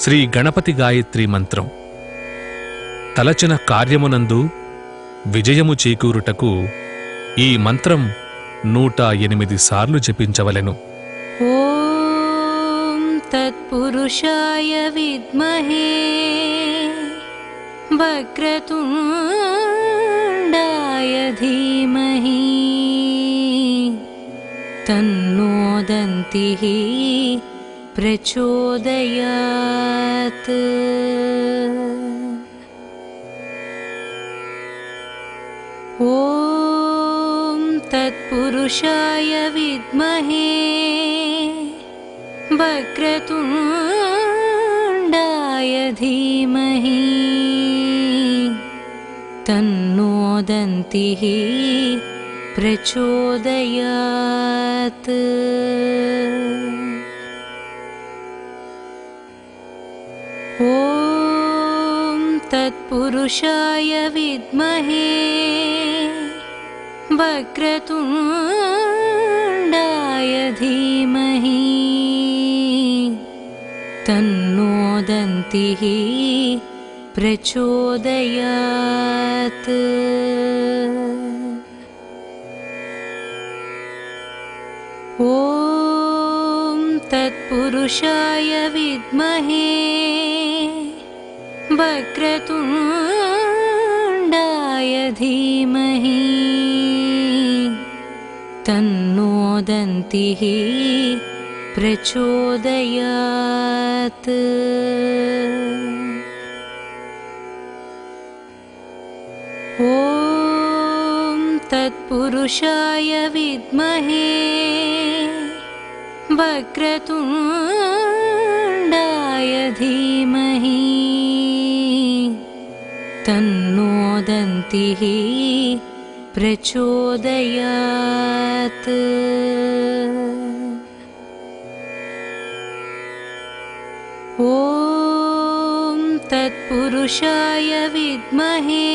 శ్రీ గణపతి గాయత్రి మంత్రం. తలచిన కార్యమునందు విజయము చేకూరుటకు ఈ మంత్రం 108 సార్లు జపించవలెను. ఓం తత్పురుషాయ విద్మహే వక్రతుండాయ ధీమహి తన్నో దంతిః ప్రచోదయాత్. ఓం తత్పురుషాయ విద్మహే వక్రతుండాయ ధీమహి తన్నో దంతిః ప్రచోదయాత్. ఓం తత్పురుషాయ విద్మహే వక్రతుండాయ ధీమహి తన్నో దంతిః ప్రచోదయాత్. ఓం తత్పురుషాయ విద్మహే వక్రతుండాయ ధీమహి తన్నో దంతిః ప్రచోదయాత్. ఓం తత్పురుషాయ విద్మహే వక్రతుండాయ ధీమహి తన్నో దంతిః ప్రచోదయాత్. ఓం తత్పురుషాయ విద్మహే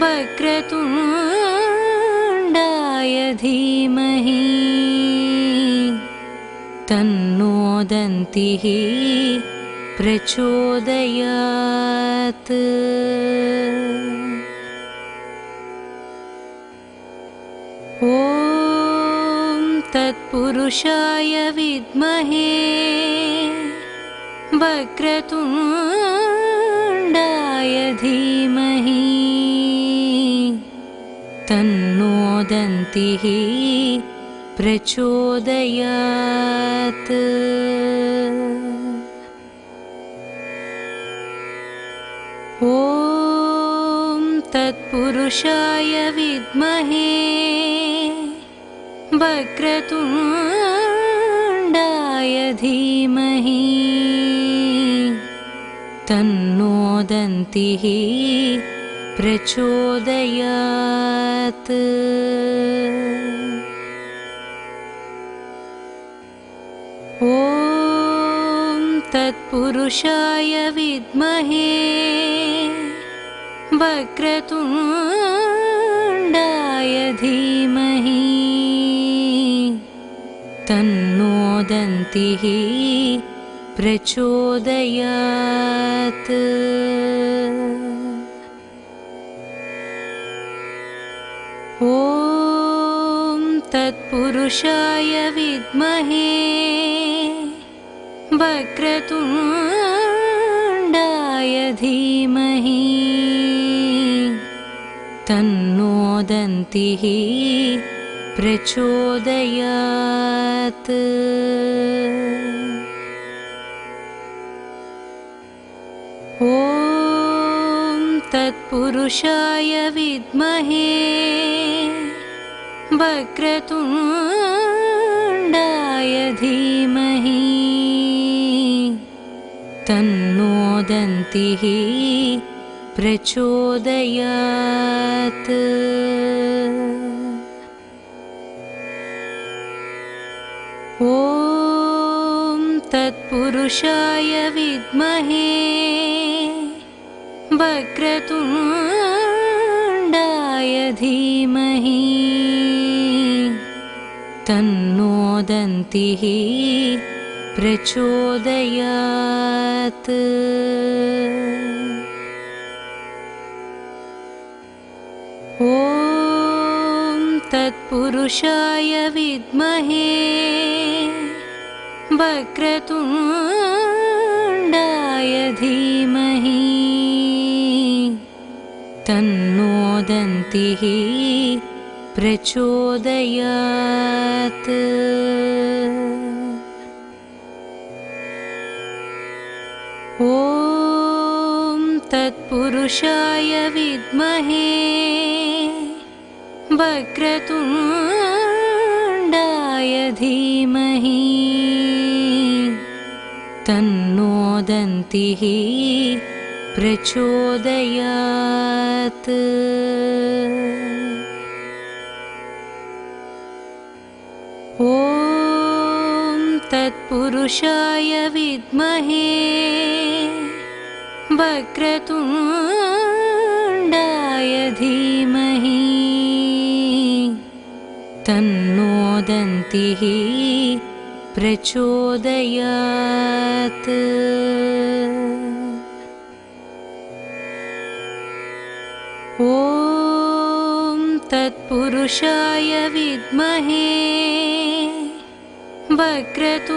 వక్రతుండాయ ధీమహి తన్నో దంతిః ప్రచోదయాత్. ఓం తత్పురుషాయ విద్మహే వక్రతుండాయ ధీమహి తన్నో దంతిః ప్రచోదయాత్. ఓం తత్పురుషాయ విద్మహే వక్రతుండాయ ధీమహి తన్నో దంతిః ప్రచోదయాత్. ఓం తత్పురుషాయ విద్మహే వక్రతుండాయ ధీమహి తన్నో దంతిః ప్రచోదయాత్. ఓం తత్పురుషాయ విద్మహే వక్రతుండాయ ధీమహి తన్నో దంతిః ప్రచోదయాత్. ఓం తత్పురుషాయ విద్మహే వక్రతుండాయ ధీమహి తన్నో దంతిః ప్రచోదయాత్. ఓం తత్పురుషాయ విద్మహే వక్రతుండాయ ధీమహి తన్నో దంతిః प्रचोदयात्। ॐ तत्पुरुषाय विद्महे वक्रतुण्डाय धीमहि तन्नो दन्तिः प्रचोदयात्। ॐ तत्पुरुषाय विद्महे वक्रतुण्डाय धीमहि तन्नो दन्तिः प्रचोदयात्। ॐ तत्पुरुषाय विद्महे वक्रतुण्डाय धीमहि तन्नो दन्तिः प्रचोदयात्। ॐ तत्पुरुषाय विद्महे वक्रतुण्डाय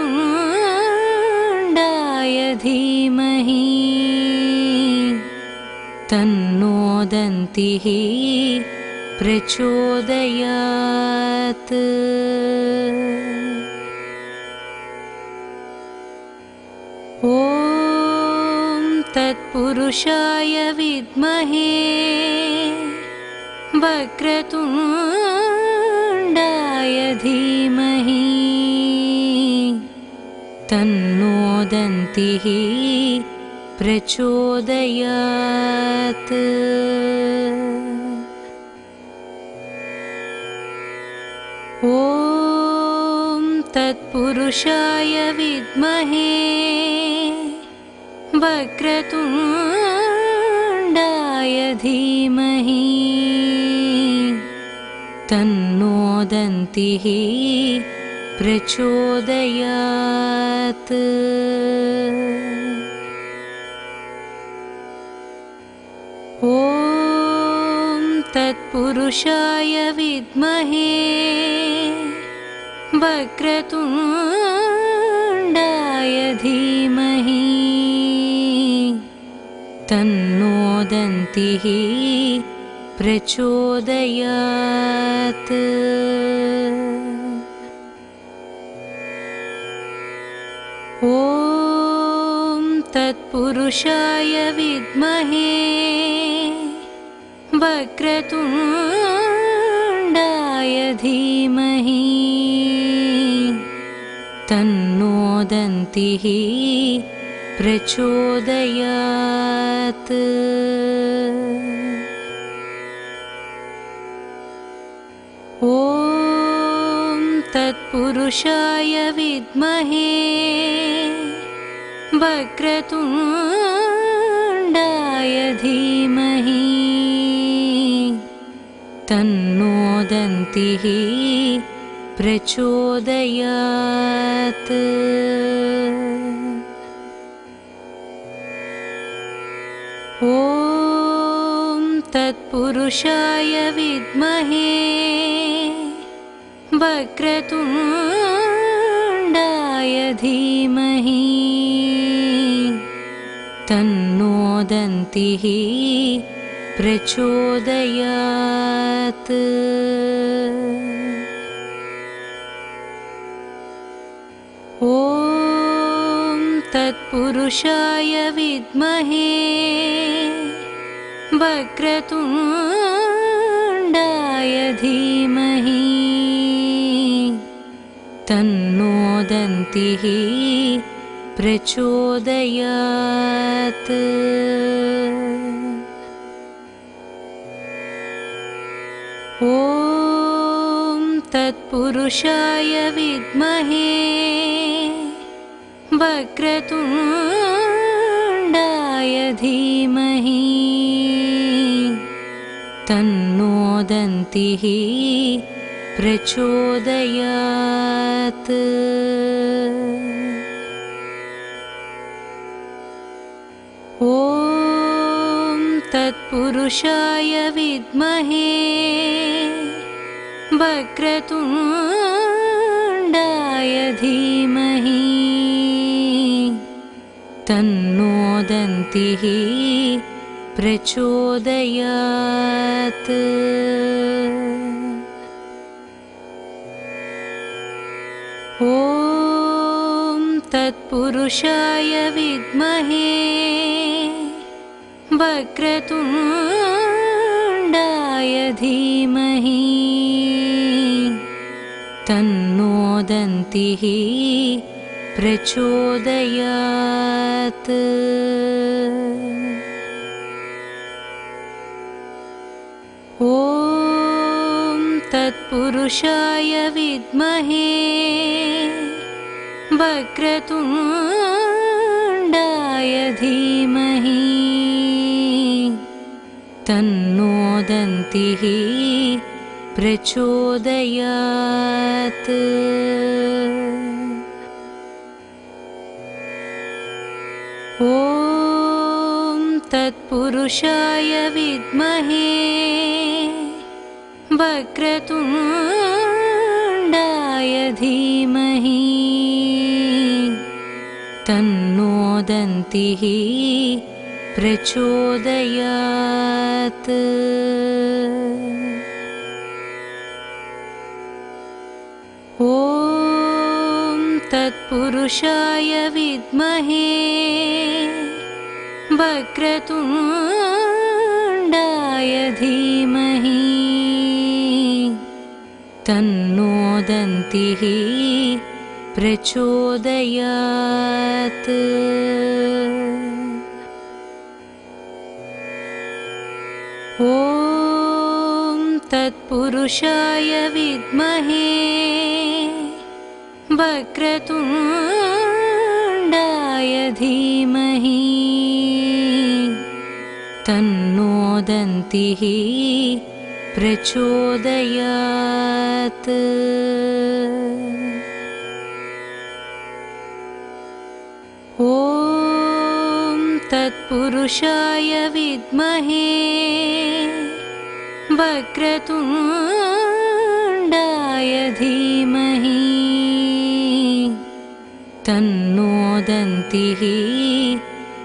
धीमहि तन्नो दन्तिः प्रचोदयात्। ॐ तत्पुरुषाय विद्महे वक्रतुण्डाय धीमहि तन्नो दन्तिः प्रचोदयात्। ॐ तत्पुरुषाय विद्महे वक्रतुण्डाय धीमहि तन्नो दन्तिः प्रचोदयात्। ॐ तत्पुरुषाय विद्महे वक्रतुण्डाय धीमहि तन्नो दन्तिः प्रचोदयात्। ॐ तत्पुरुषाय विद्महे वक्रतुण्डाय धीमहि तन्नो दन्तिः प्रचोदयात्। ॐ तत्पुरुषाय विद्महे वक्रतुण्डाय धीमहि तन्नो दन्तिः प्रचोदयात्। ॐ तत्पुरुषाय विद्महे वक्रतुण्डाय धीमहि तन्नो दन्तिः प्रचोदयात्। ॐ तत्पुरुषाय विद्महे वक्रतुण्डाय धीमहि तन्नो दन्तिः प्रचोदयात्। ॐ तत्पुरुषाय विद्महे वक्रतुण्डाय धीमहि तन्नो दन्तिः प्रचोदयात्। ॐ तत्पुरुषाय विद्महे वक्रतुण्डाय धीमहि तन्नो दन्तिः प्रचोदयात्। ॐ तत्पुरुषाय विद्महे वक्रतुण्डाय धीमहि तन्नो दन्तिः प्रचोदयात्। ॐ तत्पुरुषाय विद्महे वक्रतुण्डाय धीमहि तन्नो दन्तिः प्रचोदयात्। ॐ तत्पुरुषाय विद्महे वक्रतुण्डाय धीमहि तन्नो दन्तिः प्रचोदयात्। ॐ तत्पुरुषाय विद्महे वक्रतुण्डाय धीमहि तन्नो दन्तिः प्रचोदयात्। ॐ तत्पुरुषाय विद्महे वक्रतुण्डाय धीमहि तन्नो दन्तिः प्रचोदयात्। ॐ तत्पुरुषाय विद्महे वक्रतुण्डाय धीमहि तन्नो दन्तिः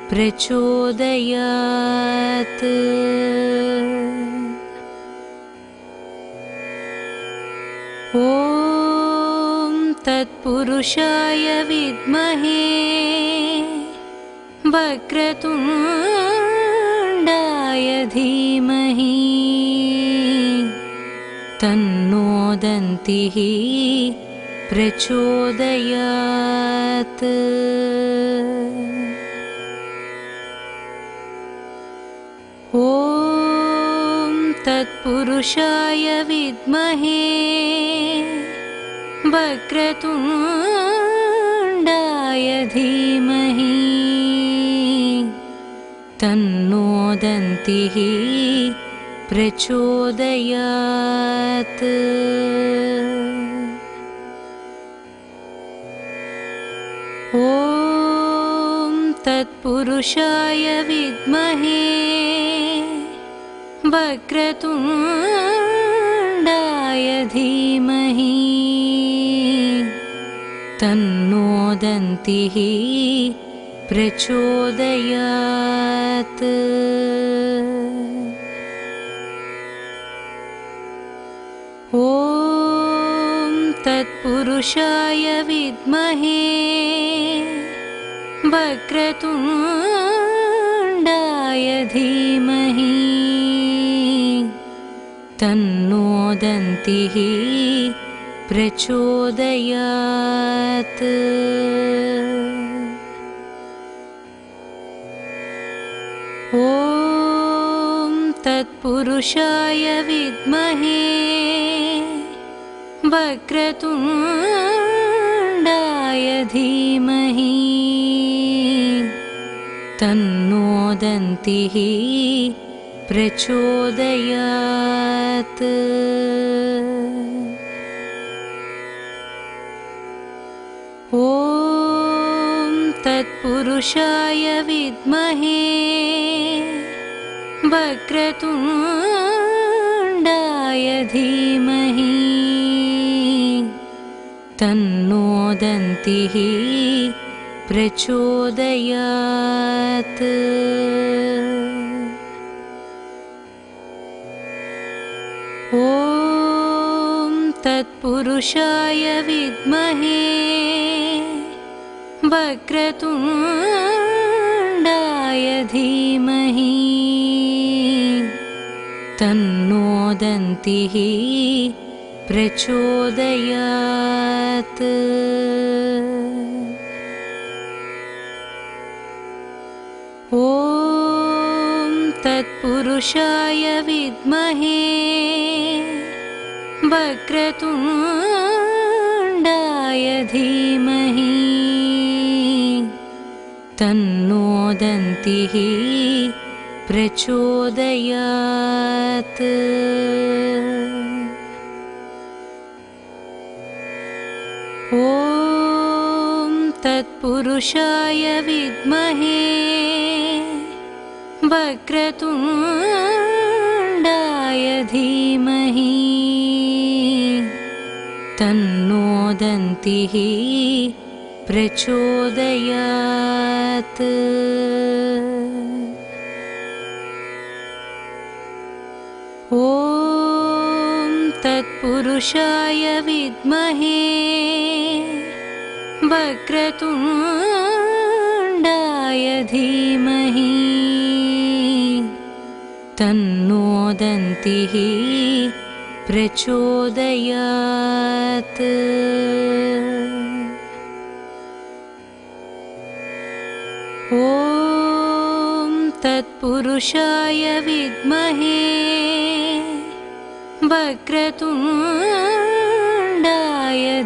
प्रचोदयात्। ॐ तत्पुरुषाय विद्महे वक्रतुण्डाय धीमहि तन्नो दन्तिः प्रचोदयात्। ॐ तत्पुरुषाय विद्महे वक्रतुण्डाय धीमहि तन्नो दन्तिः प्रचोदयात्। ॐ तत्पुरुषाय विद्महे वक्रतुण्डाय धीमहि तन्नो दन्तिः प्रचोदयात्। ॐ तत्पुरुषाय विद्महे वक्रतुण्डाय धीमहि तन्नो दन्तिः प्रचोदयात्। ॐ तत्पुरुषाय विद्महे वक्रतुण्डाय धीमहि तन्नो दन्तिः प्रचोदयात्। ॐ तत्पुरुषाय विद्महे वक्रतुण्डाय धीमहि तन्नो दन्तिः प्रचोदयात्। ॐ तत्पुरुषाय विद्महे वक्रतुण्डाय धीमहि तन्नो दन्तिः प्रचोदयात्। ॐ तत्पुरुषाय विद्महे वक्रतुण्डाय धीमहि तन्नो दन्तिः प्रचोदयात्। ॐ तत्पुरुषाय विद्महे वक्रतुण्डाय धीमहि तन्नो दन्तिः प्रचोदयात्। ॐ तत्पुरुषाय विद्महे वक्रतुण्डाय धीमहि तन्नो दन्तिः प्रचोदयात्। ॐ तत्पुरुषाय विद्महे वक्रतुण्डाय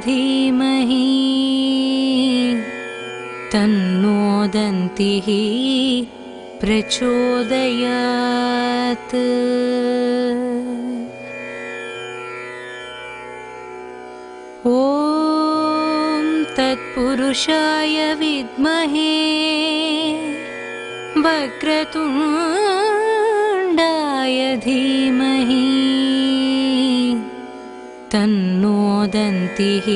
धीमहि तन्नो दन्तिः प्रचोदयात्। ॐ तत्पुरुषाय विद्महे वक्रतुण्डाय धीमहि तन्नो दन्तिः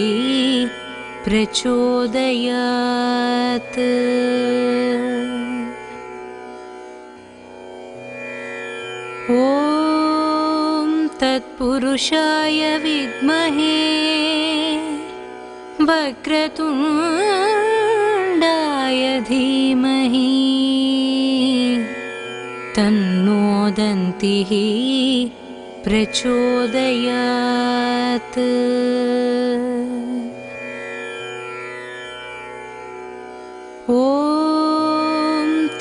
प्रचोदयात्। ॐ तत्पुरुषाय विद्महे वक्रतुण्डाय धीमहि तन्नो दन्तिः प्रचोदयात्। ॐ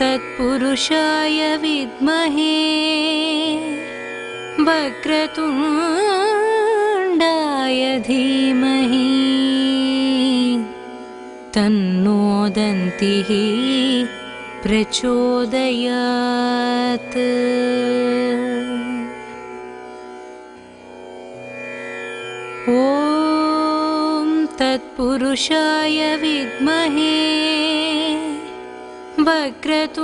तत्पुरुषाय विद्महे वक्रतुण्डाय धीमहि तन्नो दन्तिः प्रचोदयात्। ॐ तत्पुरुषाय विद्महे वक्रतुण्डाय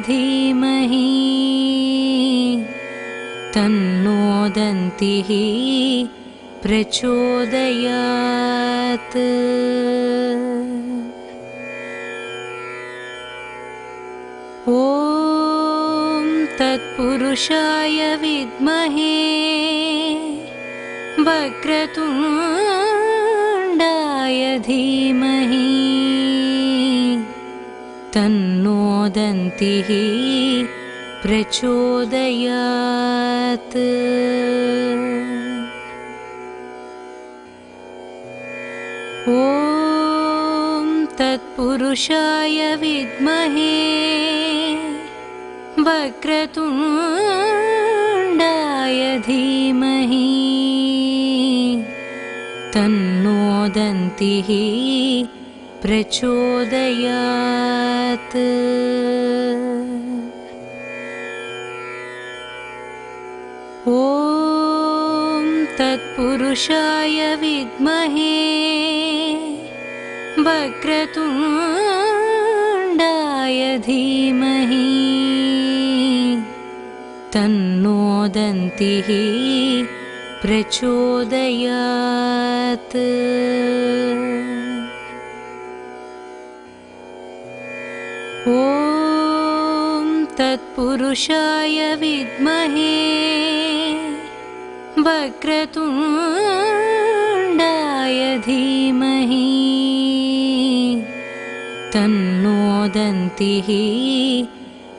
धीमहि तन्नो दन्तिः प्रचोदयात्। ॐ तत्पुरुषाय विद्महे वक्रतुण्डाय धीमहि तन्नो दन्तिः प्रचोदयात्। ॐ तत्पुरुषाय विद्महे वक्रतुण्डाय धीमहि तन्नो दन्तिः प्रचोदयात्। ॐ तत्पुरुषाय विद्महे वक्रतुण्डाय धीमहि तन्नो दन्तिः प्रचोदयात्। ॐ तत्पुरुषाय विद्महे वक्रतुण्डाय धीमहि तन्नो दन्तिः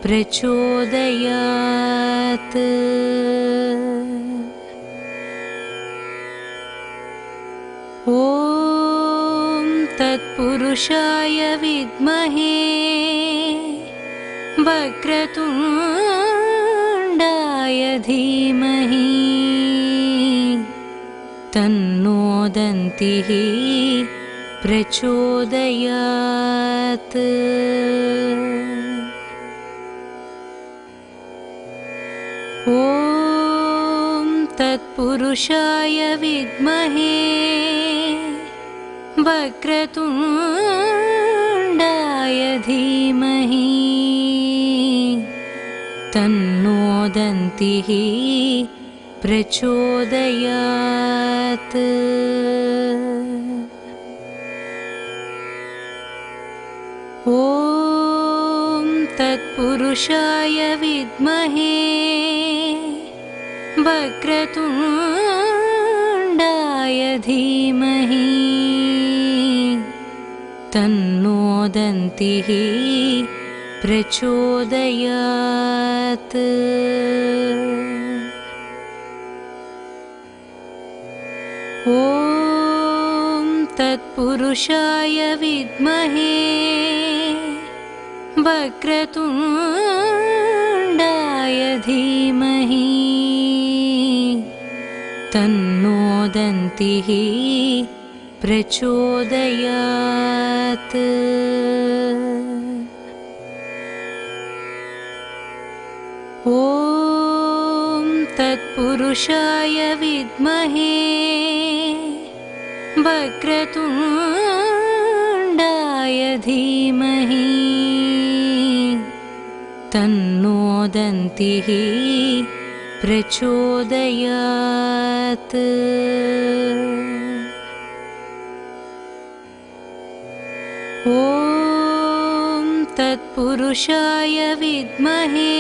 प्रचोदयात्। ॐ तत्पुरुषाय विद्महे वक्रतुण्डाय धीमहि तन्नो दन्तिः प्रचोदयात्। ॐ तत्पुरुषाय विद्महे वक्रतुण्डाय धीमहि तन्नो दन्तिः प्रचोदयात्। ॐ तत्पुरुषाय विद्महे वक्रतुण्डाय धीमहि तन्नो दन्तिः प्रचोदयात्। ॐ तत्पुरुषाय विद्महे वक्रतुण्डाय धीमहि तन्नो दन्तिः प्रचोदयात्। ॐ तत्पुरुषाय विद्महे वक्रतुण्डाय धीमहि तन्नो दन्तिः प्रचोदयात्। ॐ तत्पुरुषाय विद्महे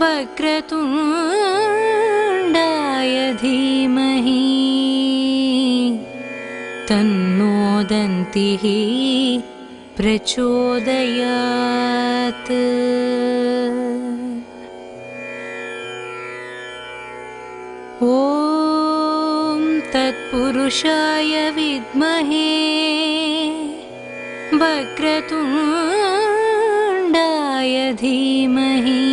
वक्रतुण्डाय धीमहि तन्नो दन्तिः प्रचोदयात्। ॐ तत्पुरुषाय विद्महे वक्रतुण्डाय धीमहि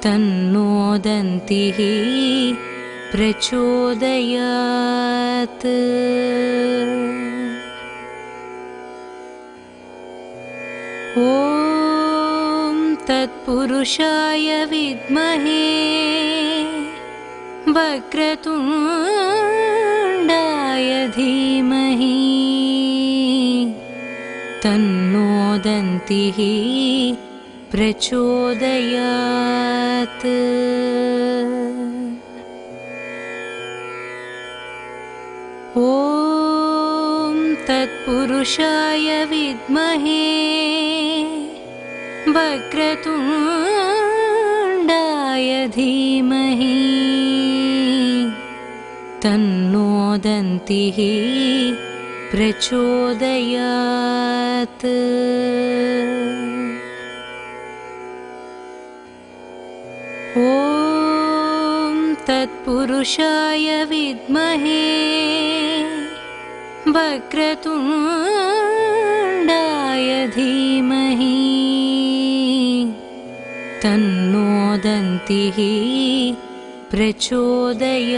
तन्नो दन्तिः प्रचोदयात्। ॐ तत्पुरुषाय विद्महे वक्रतुण्डाय धीमहि तन्नो दन्तिः प्रचोदयात्। ॐ तत्पुरुषाय विद्महे वक्रतुण्डाय धीमहि तन्नो दन्तिः प्रचोदयात्। ॐ तत्पुरुषाय विद्महे वक्रतुण्डाय धीमहि तन्नो दन्तिः प्रचोदयात्।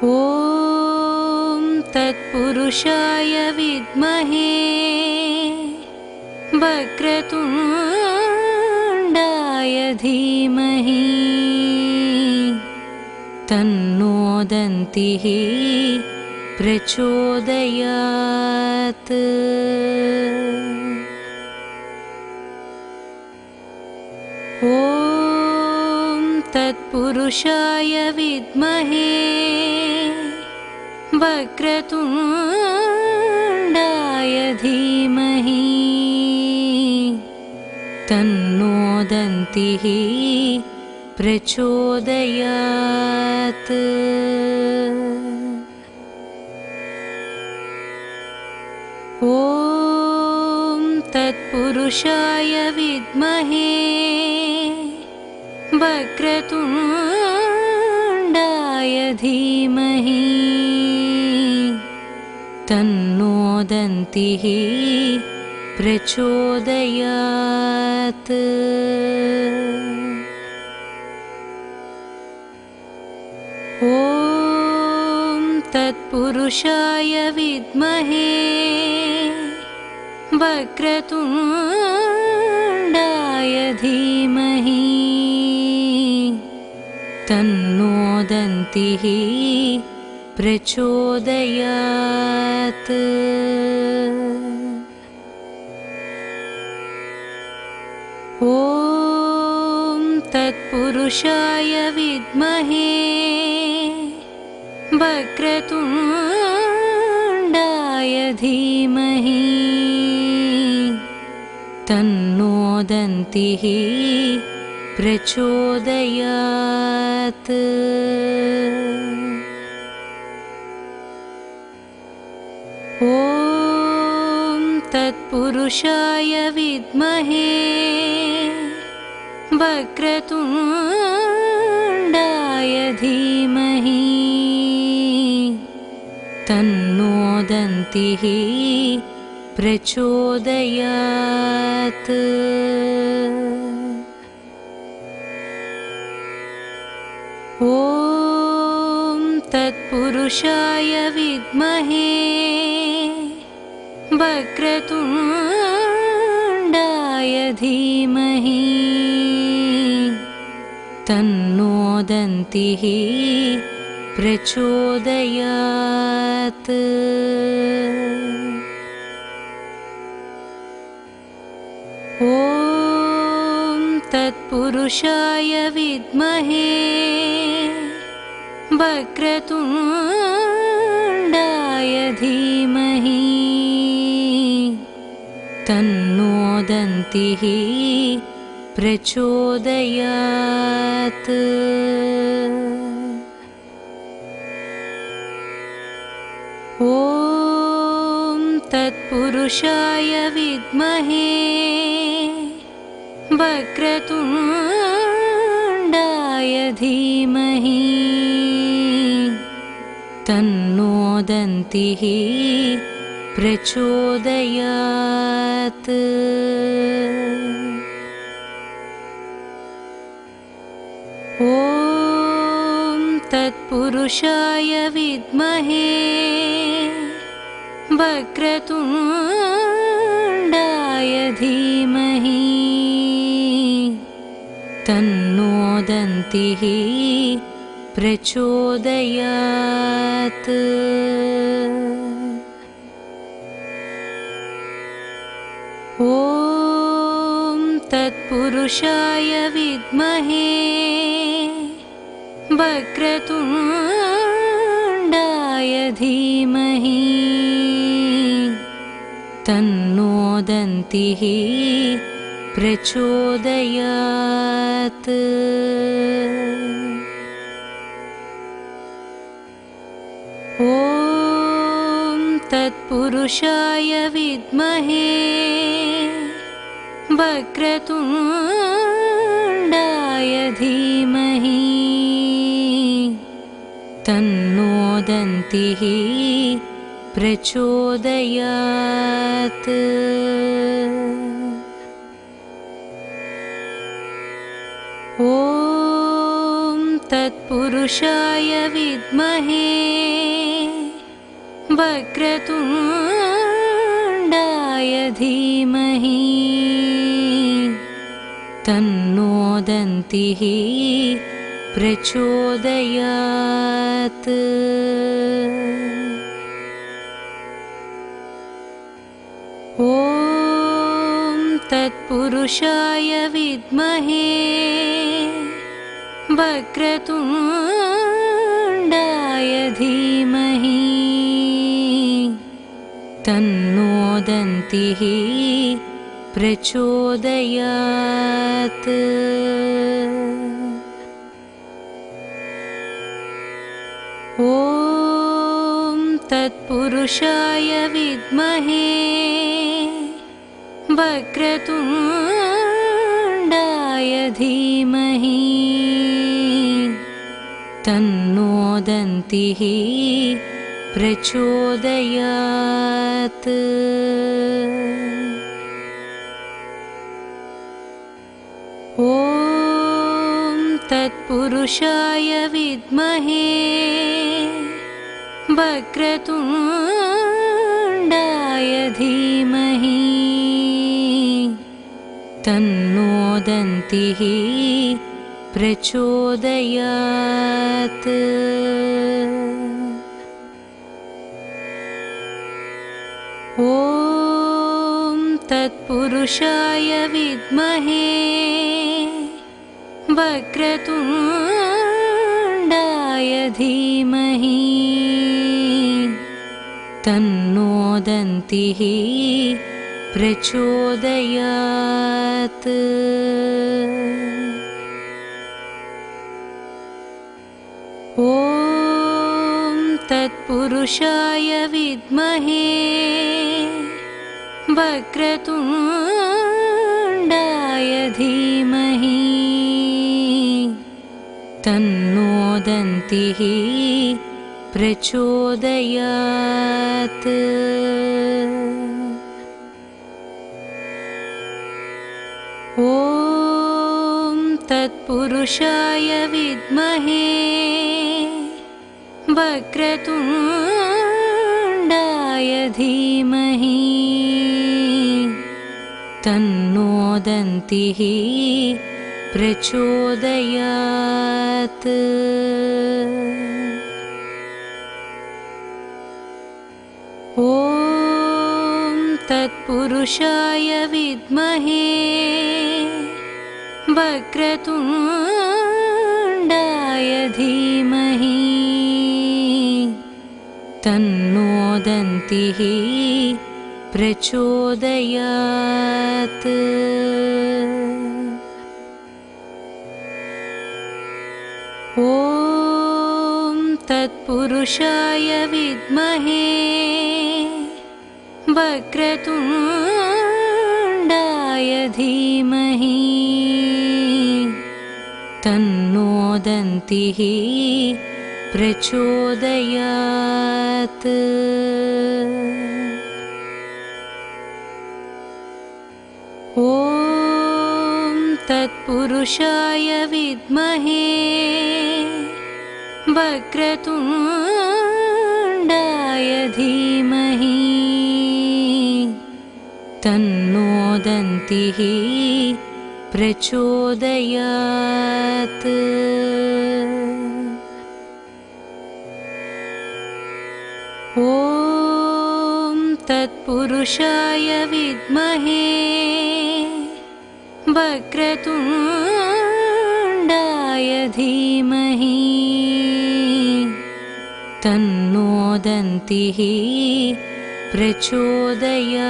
ॐ तत्पुरुषाय विद्महे वक्रतुण्डाय धीमहि तन्नो दन्तिः प्रचोदयात्। ॐ तत्पुरुषाय विद्महे वक्रतुण्डाय धीमहि तन्नो दन्तिः प्रचोदयात्। ॐ तत्पुरुषाय विद्महे वक्रतुण्डाय धीमहि तन्नो दन्तिः प्रचोदयात्। ॐ तत्पुरुषाय विद्महे वक्रतुण्डाय धीमहि तन्नो दन्तिः प्रचोदयात्। ॐ तत्पुरुषाय विद्महे वक्रतुण्डाय धीमहि तन्नो दन्तिः प्रचोदयात्। ॐ तत्पुरुषाय विद्महे वक्रतुण्डाय धीमहि तन्नो दन्तिः प्रचोदयात्। ॐ तत्पुरुषाय विद्महे वक्रतुण्डाय धीमहि तन्नो दन्तिः प्रचोदयात्। ॐ तत्पुरुषाय विद्महे वक्रतुण्डाय धीमहि तन्नो दन्तिः प्रचोदयात्। ॐ तत्पुरुषाय विद्महे वक्रतुण्डाय धीमहि तन्नो दन्तिः प्रचोदयात्। ॐ तत्पुरुषाय विद्महे वक्रतुण्डाय धीमहि तन्नो दन्तिः प्रचोदयात्। ॐ तत्पुरुषाय विद्महे वक्रतुण्डाय धीमहि तन्नो दन्तिः प्रचोदयात्। ॐ तत्पुरुषाय विद्महे वक्रतुण्डाय धीमहि तन्नो दन्तिः प्रचोदयात्। ॐ तत्पुरुषाय विद्महे वक्रतुण्डाय धीमहि तन्नो दन्तिः प्रचोदयात्। तत्पुरुषाय विद्महे वक्रतुण्डाय धीमहि तन्नो दन्तिः प्रचोदयात्। ॐ तत्पुरुषाय विद्महे वक्रतुण्डाय धीमहि तन्नो दन्तिः प्रचोदयात्। ॐ तत्पुरुषाय विद्महे वक्रतुण्डाय धीमहि तन्नो दन्तिः प्रचोदयात्। ॐ तत्पुरुषाय विद्महे वक्रतुण्डाय धीमहि तन्नो दन्तिः प्रचोदयात्। ॐ तत्पुरुषाय विद्महे वक्रतुण्डाय धीमहि तन्नो दन्तिः प्रचोदयात्। ॐ तत्पुरुषाय विद्महे वक्रतुण्डाय धीमहि तन्नो दन्तिः प्रचोदयात्। ॐ तत्पुरुषाय विद्महे वक्रतुण्डाय धीमहि तन्नो दन्तिः प्रचोदयात्। ॐ तत्पुरुषाय विद्महे वक्रतुण्डाय धीमहि तन्नो दन्तिः प्रचोदयात्। ॐ तत्पुरुषाय विद्महे वक्रतुण्डाय धीमहि तन्नो दन्तिः प्रचोदयात्। ॐ तत्पुरुषाय विद्महे वक्रतुण्डाय धीमहि तन्नो दन्तिः प्रचोदयात्।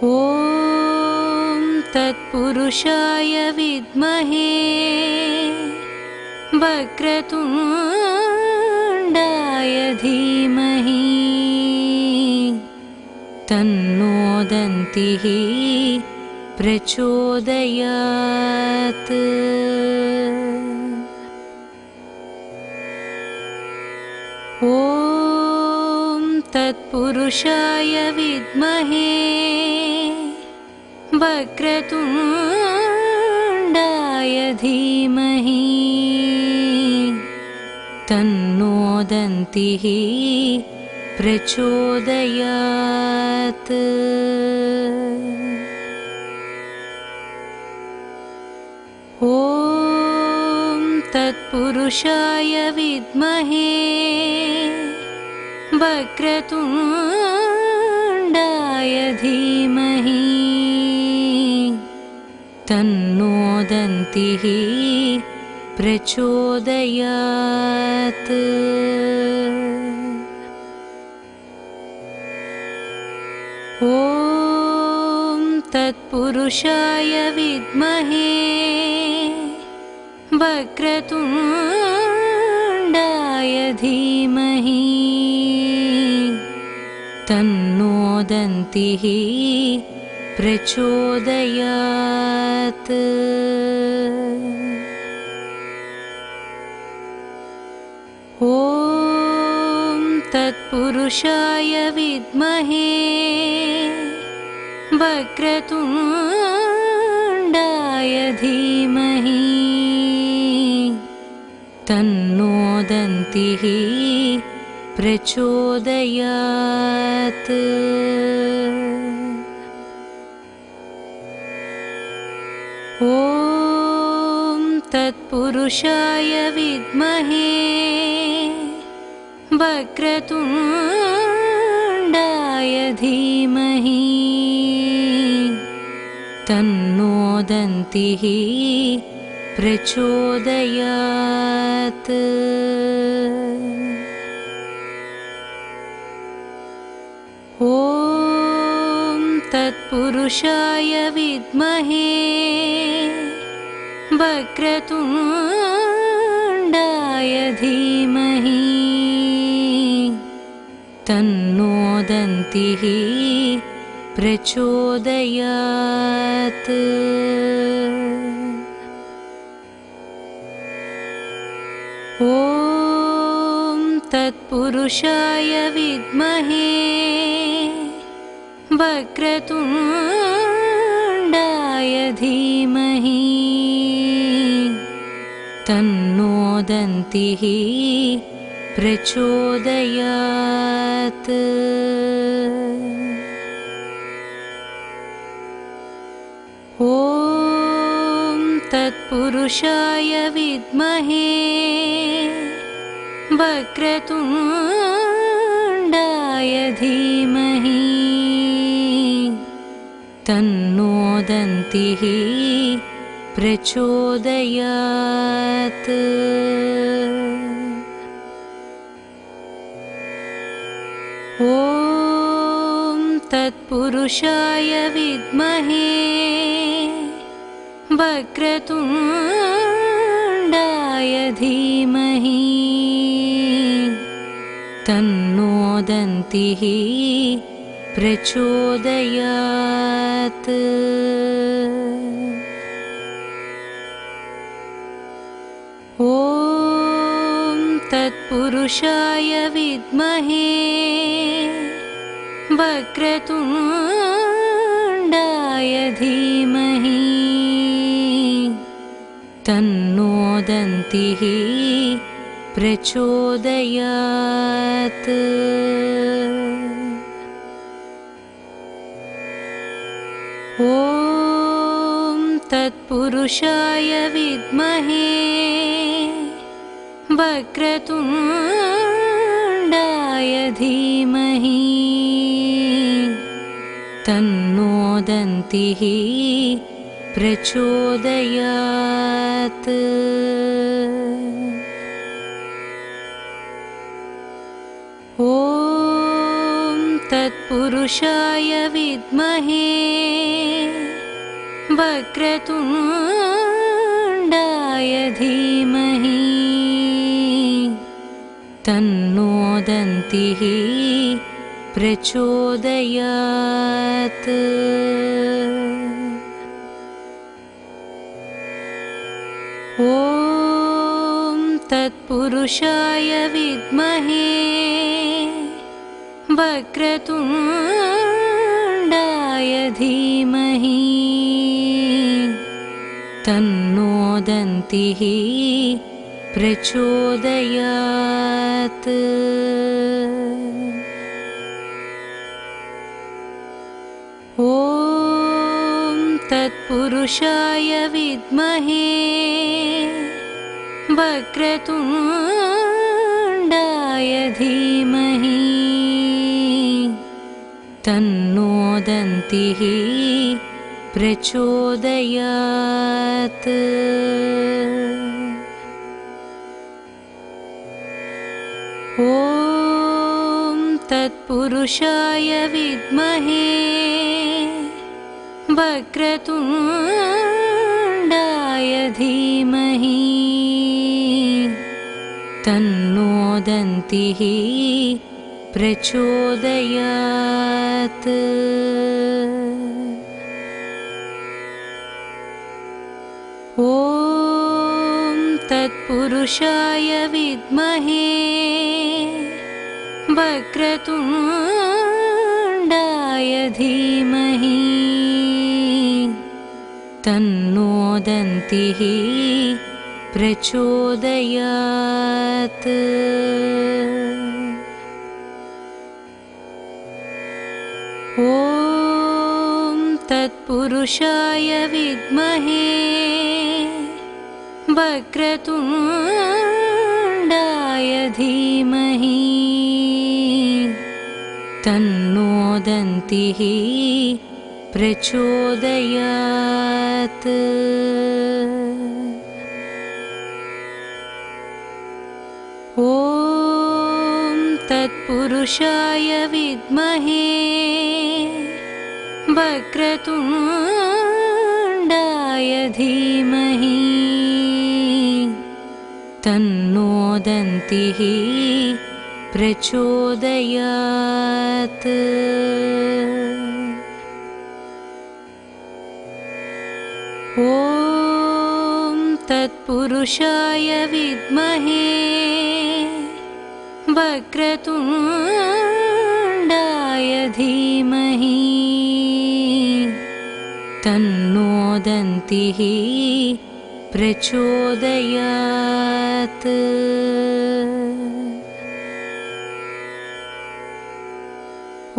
ॐ तत्पुरुषाय विद्महे वक्रतुण्डाय धीमहि तन्नो दन्तिः प्रचोदयात्। ॐ तत्पुरुषाय विद्महे वक्रतुण्डाय धीमहि तन्नो दन्तिः प्रचोदयात्। ॐ तत्पुरुषाय विद्महे वक्रतुण्डाय धीमहि तन्नो दन्तिः प्रचोदयात्। ॐ तत्पुरुषाय विद्महे वक्रतुण्डाय धीमहि तन्नो दन्तिः प्रचोदयात्। ॐ तत्पुरुषाय विद्महे वक्रतुण्डाय धीमहि तन्नो दन्तिः प्रचोदयात्। ॐ तत्पुरुषाय विद्महे वक्रतुण्डाय धीमहि तन्नो दन्तिः प्रचोदयात्। ॐ तत्पुरुषाय विद्महे वक्रतुण्डाय धीमहि तन्नो दन्तिः प्रचोदयात्। ॐ तत्पुरुषाय विद्महे वक्रतुण्डाय धीमहि तन्नो दन्तिः प्रचोदयात्। ॐ तत्पुरुषाय विद्महे वक्रतुण्डाय धीमहि तन्नो दन्तिः प्रचोदयात्। ॐ तत्पुरुषाय विद्महे वक्रतुण्डाय धीमहि तन्नो दन्तिः प्रचोदयात्। ॐ तत्पुरुषाय विद्महे वक्रतुण्डाय धीमहि तन्नो दन्तिः प्रचोदयात्। ॐ तत्पुरुषाय विद्महे वक्रतुण्डाय धीमहि तन्नो दन्तिः प्रचोदयात्। ॐ तत्पुरुषाय विद्महे वक्रतुण्डाय धीमहि तन्नो दन्तिः प्रचोदयात्। ॐ तत्पुरुषाय विद्महे वक्रतुण्डाय धीमहि तन्नो दन्तिः प्रचोदयात्। ॐ तत्पुरुषाय विद्महे वक्रतुण्डाय धीमहि तन्नो दन्तिः प्रचोदयात्। ॐ तत्पुरुषाय विद्महे वक्रतुण्डाय धीमहि तन्नो दन्तिः प्रचोदयात्। ॐ तत्पुरुषाय विद्महे वक्रतुण्डाय धीमहि तन्नो दन्तिः प्रचोदयात्। ॐ तत्पुरुषाय विद्महे वक्रतुण्डाय धीमहि तन्नो दन्तिः प्रचोदयात्। ॐ तत्पुरुषाय विद्महे वक्रतुण्डाय धीमहि तन्नो दन्तिः प्रचोदयात्। ॐ तत्पुरुषाय विद्महे वक्रतुण्डाय धीमहि तन्नो दन्तिः प्रचोदयात्।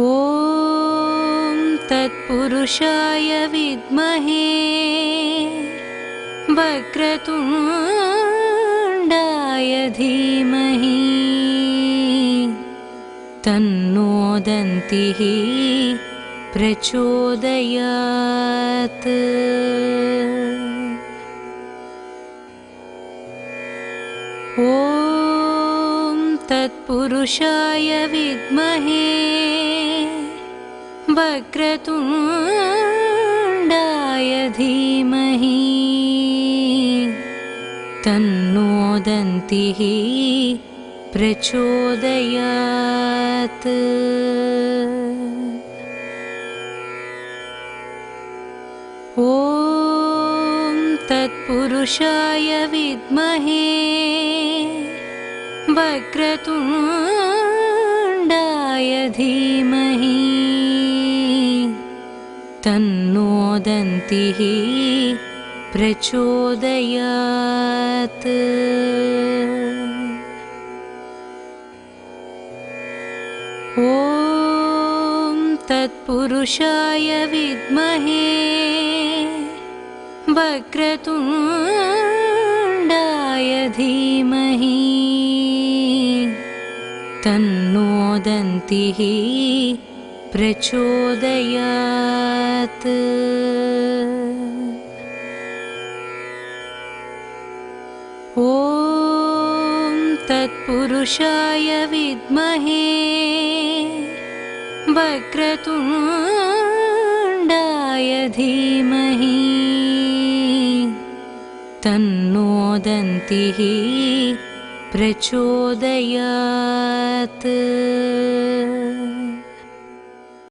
ॐ तत्पुरुषाय विद्महे वक्रतुण्डाय धीमहि तन्नो दन्तिः प्रचोदयात्। ॐ तत्पुरुषाय विद्महे वक्रतुण्डाय धीमहि तन्नो दन्तिः प्रचोदयात्। ॐ तत्पुरुषाय विद्महे वक्रतुण्डाय धीमहि तन्नो दन्तिः प्रचोदयात्। ॐ तत्पुरुषाय विद्महे वक्रतुण्डाय धीमहि तन्नो दन्तिः प्रचोदयात्। ॐ तत्पुरुषाय विद्महे वक्रतुण्डाय धीमहि तन्नो दन्तिः प्रचोदयात्।